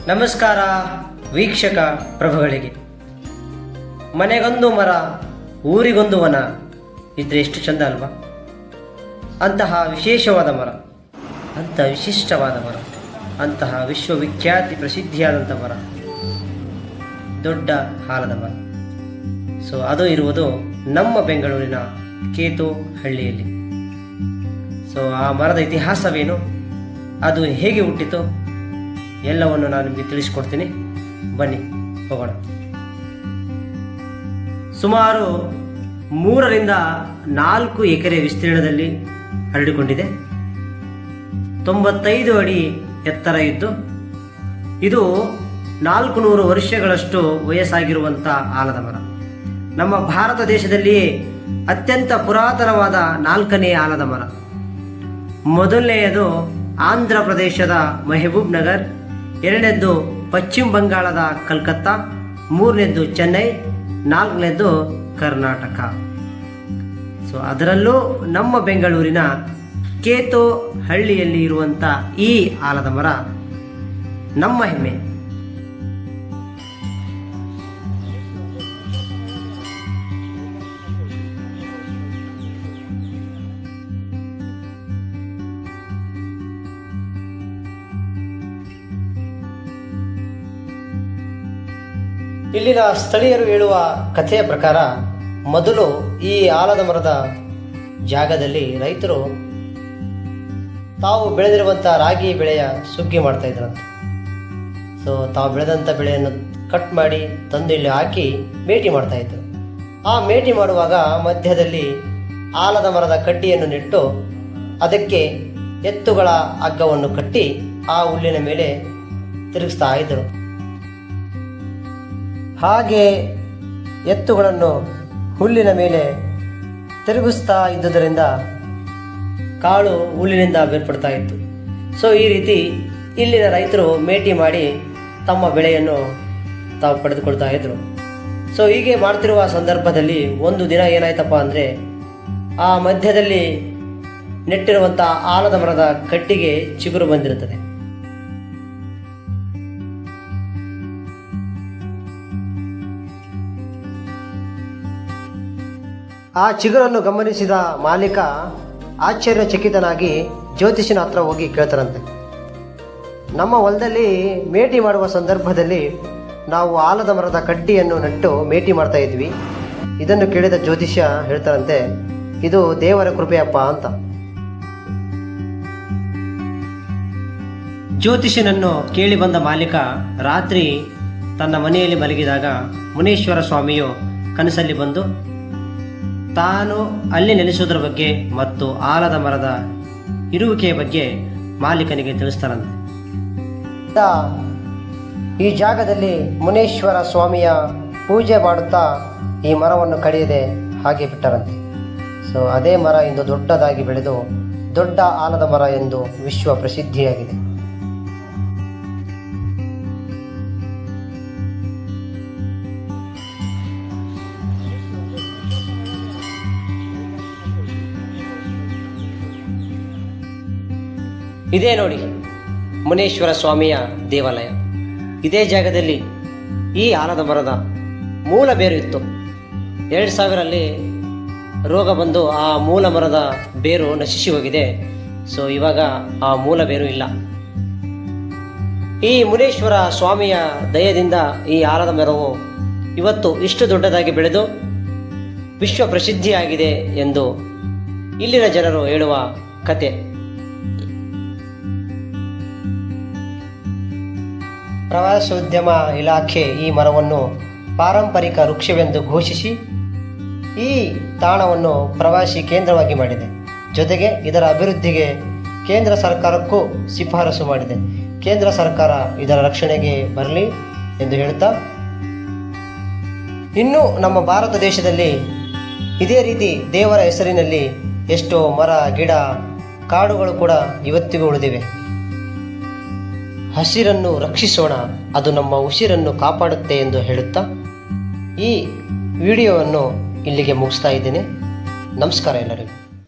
ನಮಸ್ಕಾರ ವೀಕ್ಷಕ ಪ್ರಭುಗಳಿಗೆ. ಮನೆಗೊಂದು ಮರ, ಊರಿಗೊಂದು ವನ ಇದ್ರೆ ಎಷ್ಟು ಚಂದ ಅಲ್ವಾ? ಅಂತಹ ವಿಶೇಷವಾದ ಮರ, ಅಂತಹ ವಿಶಿಷ್ಟವಾದ ಮರ, ಅಂತಹ ವಿಶ್ವವಿಖ್ಯಾತಿ ಪ್ರಸಿದ್ಧಿಯಾದಂಥ ಮರ, ದೊಡ್ಡ ಆಲದ ಮರ. ಅದು ಇರುವುದು ನಮ್ಮ ಬೆಂಗಳೂರಿನ ಕೇತೋಹಳ್ಳಿಯಲ್ಲಿ. ಆ ಮರದ ಇತಿಹಾಸವೇನು, ಅದು ಹೇಗೆ ಹುಟ್ಟಿತು, ಎಲ್ಲವನ್ನು ನಾನು ನಿಮಗೆ ತಿಳಿಸ್ಕೊಡ್ತೀನಿ. ಬನ್ನಿ ಹೋಗೋಣ. ಸುಮಾರು 3 ರಿಂದ 4 ಎಕರೆ ವಿಸ್ತೀರ್ಣದಲ್ಲಿ ಹರಡಿಕೊಂಡಿದೆ. 95 ಅಡಿ ಎತ್ತರ ಇದ್ದು ಇದು 400 ವರ್ಷಗಳಷ್ಟು ವಯಸ್ಸಾಗಿರುವಂಥ ಆಲದ ಮರ. ನಮ್ಮ ಭಾರತ ದೇಶದಲ್ಲಿಯೇ ಅತ್ಯಂತ ಪುರಾತನವಾದ 4ನೇ ಆಲದ ಮರ. ಮೊದಲನೆಯದು ಆಂಧ್ರ ಪ್ರದೇಶದ ಮೆಹಬೂಬ್ ನಗರ್, 2ನೇದ್ದು ಪಶ್ಚಿಮ ಬಂಗಾಳದ ಕಲ್ಕತ್ತಾ, 3ನೇದ್ದು ಚೆನ್ನೈ, 4ನೇದ್ದು ಕರ್ನಾಟಕ. ಅದರಲ್ಲೂ ನಮ್ಮ ಬೆಂಗಳೂರಿನ ಕೇತೋಹಳ್ಳಿಯಲ್ಲಿ ಇರುವಂಥ ಈ ಆಲದ ಮರ ನಮ್ಮ ಹೆಮ್ಮೆ. ಇಲ್ಲಿನ ಸ್ಥಳೀಯರು ಹೇಳುವ ಕಥೆಯ ಪ್ರಕಾರ, ಮೊದಲು ಈ ಆಲದ ಮರದ ಜಾಗದಲ್ಲಿ ರೈತರು ತಾವು ಬೆಳೆದಿರುವಂಥ ರಾಗಿ ಬೆಳೆಯ ಸುಗ್ಗಿ ಮಾಡ್ತಾ ಇದ್ರಂತೆ. ತಾವು ಬೆಳೆದಂಥ ಬೆಳೆಯನ್ನು ಕಟ್ ಮಾಡಿ ತಂದು ಇಲ್ಲಿ ಹಾಕಿ ಮೇಟಿ ಮಾಡ್ತಾ ಇದ್ರು. ಆ ಮೇಟಿ ಮಾಡುವಾಗ ಮಧ್ಯದಲ್ಲಿ ಆಲದ ಮರದ ಕಡ್ಡಿಯನ್ನು ನೆಟ್ಟು ಅದಕ್ಕೆ ಎತ್ತುಗಳ ಹಗ್ಗವನ್ನು ಕಟ್ಟಿ ಆ ಹುಲ್ಲಿನ ಮೇಲೆ ತಿರುಗಿಸ್ತಾ ಇದ್ದರು. ಹಾಗೆ ಎತ್ತುಗಳನ್ನು ಹುಲ್ಲಿನ ಮೇಲೆ ತಿರುಗಿಸ್ತಾ ಇದ್ದುದರಿಂದ ಕಾಳು ಹುಲ್ಲಿನಿಂದ ಬೇರ್ಪಡ್ತಾ ಇತ್ತು. ಈ ರೀತಿ ಇಲ್ಲಿನ ರೈತರು ಮೇಟಿ ಮಾಡಿ ತಮ್ಮ ಬೆಳೆಯನ್ನು ತಾವು ಪಡೆದುಕೊಳ್ತಾ ಇದ್ರು. ಹೀಗೆ ಮಾಡ್ತಿರುವ ಸಂದರ್ಭದಲ್ಲಿ ಒಂದು ದಿನ ಏನಾಯ್ತಪ್ಪ ಅಂದರೆ, ಆ ಮಧ್ಯದಲ್ಲಿ ನೆಟ್ಟಿರುವಂಥ ಆಲದ ಮರದ ಕಟ್ಟಿಗೆ ಚಿಗುರು ಬಂದಿರುತ್ತದೆ. ಆ ಚಿಗುರನ್ನು ಗಮನಿಸಿದ ಮಾಲೀಕ ಆಶ್ಚರ್ಯಚಕಿತನಾಗಿ ಜ್ಯೋತಿಷನ ಹತ್ರ ಹೋಗಿ ಕೇಳ್ತಾರಂತೆ, ನಮ್ಮ ಹೊಲದಲ್ಲಿ ಮೇಟಿ ಮಾಡುವ ಸಂದರ್ಭದಲ್ಲಿ ನಾವು ಆಲದ ಮರದ ಕಡ್ಡಿಯನ್ನು ನೆಟ್ಟು ಮೇಟಿ ಮಾಡ್ತಾ ಇದ್ವಿ. ಇದನ್ನು ಕೇಳಿದ ಜ್ಯೋತಿಷ್ಯ ಹೇಳ್ತಾರಂತೆ, ಇದು ದೇವರ ಕೃಪೆಯಪ್ಪ ಅಂತ. ಜ್ಯೋತಿಷನನ್ನು ಕೇಳಿ ಬಂದ ಮಾಲೀಕ ರಾತ್ರಿ ತನ್ನ ಮನೆಯಲ್ಲಿ ಮಲಗಿದಾಗ ಮುನೇಶ್ವರ ಸ್ವಾಮಿಯು ಕನಸಲ್ಲಿ ಬಂದು ತಾನು ಅಲ್ಲಿ ನೆಲೆಸುವುದರ ಬಗ್ಗೆ ಮತ್ತು ಆಲದ ಮರದ ಇರುವಿಕೆಯ ಬಗ್ಗೆ ಮಾಲೀಕನಿಗೆ ತಿಳಿಸ್ತಾರಂತೆ. ಈ ಜಾಗದಲ್ಲಿ ಮುನೇಶ್ವರ ಸ್ವಾಮಿಯ ಪೂಜೆ ಮಾಡುತ್ತಾ ಈ ಮರವನ್ನು ಕಡಿಯದೆ ಹಾಗೆ ಬಿಟ್ಟರಂತೆ. ಅದೇ ಮರ ಇಂದು ದೊಡ್ಡದಾಗಿ ಬೆಳೆದು ದೊಡ್ಡ ಆಲದ ಮರ ಎಂದು ವಿಶ್ವ ಪ್ರಸಿದ್ಧಿಯಾಗಿದೆ. ಇದೇ ನೋಡಿ ಮುನೇಶ್ವರ ಸ್ವಾಮಿಯ ದೇವಾಲಯ. ಇದೇ ಜಾಗದಲ್ಲಿ ಈ ಆಲದ ಮರದ ಮೂಲ ಬೇರು ಇತ್ತು. 2000ರಲ್ಲಿ ರೋಗ ಬಂದು ಆ ಮೂಲ ಮರದ ಬೇರು ನಶಿಸಿ ಹೋಗಿದೆ. ಇವಾಗ ಆ ಮೂಲ ಬೇರು ಇಲ್ಲ. ಈ ಮುನೇಶ್ವರ ಸ್ವಾಮಿಯ ದಯದಿಂದ ಈ ಆಲದ ಮರವು ಇವತ್ತು ಇಷ್ಟು ದೊಡ್ಡದಾಗಿ ಬೆಳೆದು ವಿಶ್ವ ಪ್ರಸಿದ್ಧಿಯಾಗಿದೆ ಎಂದು ಇಲ್ಲಿನ ಜನರು ಹೇಳುವ ಕತೆ. ಪ್ರವಾಸೋದ್ಯಮ ಇಲಾಖೆ ಈ ಮರವನ್ನು ಪಾರಂಪರಿಕ ವೃಕ್ಷವೆಂದು ಘೋಷಿಸಿ ಈ ತಾಣವನ್ನು ಪ್ರವಾಸಿ ಕೇಂದ್ರವಾಗಿ ಮಾಡಿದೆ. ಜೊತೆಗೆ ಇದರ ಅಭಿವೃದ್ಧಿಗೆ ಕೇಂದ್ರ ಸರ್ಕಾರಕ್ಕೂ ಶಿಫಾರಸು ಮಾಡಿದೆ. ಕೇಂದ್ರ ಸರ್ಕಾರ ಇದರ ರಕ್ಷಣೆಗೆ ಬರಲಿ ಎಂದು ಹೇಳುತ್ತಾ, ಇನ್ನು ನಮ್ಮ ಭಾರತ ದೇಶದಲ್ಲಿ ಇದೇ ರೀತಿ ದೇವರ ಹೆಸರಿನಲ್ಲಿ ಎಷ್ಟೋ ಮರ, ಗಿಡ, ಕಾಡುಗಳು ಕೂಡ ಇವತ್ತಿಗೂ ಉಳಿದಿವೆ. ಹಸಿರನ್ನು ರಕ್ಷಿಸೋಣ, ಅದು ನಮ್ಮ ಉಸಿರನ್ನು ಕಾಪಾಡುತ್ತೆ ಎಂದು ಹೇಳುತ್ತಾ ಈ ವಿಡಿಯೋವನ್ನು ಇಲ್ಲಿಗೆ ಮುಗಿಸ್ತಾ ಇದ್ದೇನೆ. ನಮಸ್ಕಾರ ಎಲ್ಲರಿಗೂ.